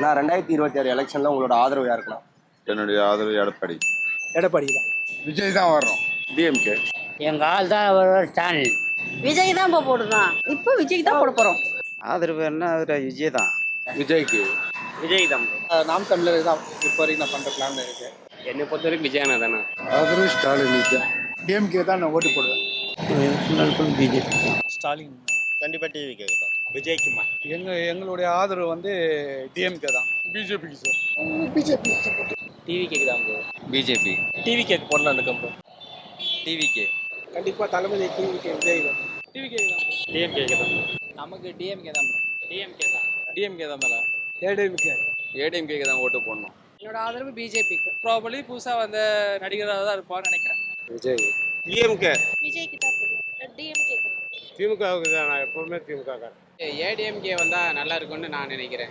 நான் 2026 எலெக்ஷன்ல உங்களோட ஆதரவு யாருக்குண்ணா? என்னுடைய ஆதரவு எடப்பாடி. எடப்பாடி தான். விஜய் தான் வர்றோம். டிஎம்கே. எங்க ஆள் தான் ஸ்டாலின். விஜய் தான் இப்போ போடுறோம். இப்போ விஜய் தான் போட போறோம். ஆதரவு என்ன விஜய் தான். விஜய்க்கு. விஜய் தான். நாம் தமிழர் தான் இப்போ வரைக்கும் நான் பண்ணுற பிளான் இருக்கு. என்னை பொறுத்த வரைக்கும் விஜயனா தானே. ஆதரவு ஸ்டாலின் தான். டிஎம்கே தான் நான் ஓட்டு போடுவேன். பிஜேபி. ஸ்டாலின் கண்டிப்பா டிவி கேக்குதா? விஜய்க்குமா? எங்களுடைய ஆதரவு வந்து டிஎம்கே தான். பிஜேபிக்கு சார். டிவி கேக்குதா ப்ரோ? பிஜேபி. டிவி கேக் போடலாம் அந்த கம்பெனி. டிவிக்கு. கண்டிப்பாக தளபதி டிவிகே விஜய் தான். டிவிகே தான். டிஎம் கேக்குதா? நமக்கு டிஎம்கே தான். டிஎம்கே தான். டிஎம்கே தான் மேல. ஏடிஎம்கே. ஏடிஎம்கேக்கு தான் ஓட்டு போடணும். என்னோட ஆதரவு பிஜேபிக்கு. ப்ராபபிளி புதுசாக வந்த நடிகராக தான் இருப்பான்னு நினைக்கிறேன். விஜய். டிஎம்கே. விஜய்க்கு தான் போடுவேன். டிஎம்கே. திமுகவுக்கு தான். நான் எப்பவுமே திமுக. ஏடிஎம்கே வந்தா நல்லா இருக்கும்னு நான் நினைக்கிறேன்.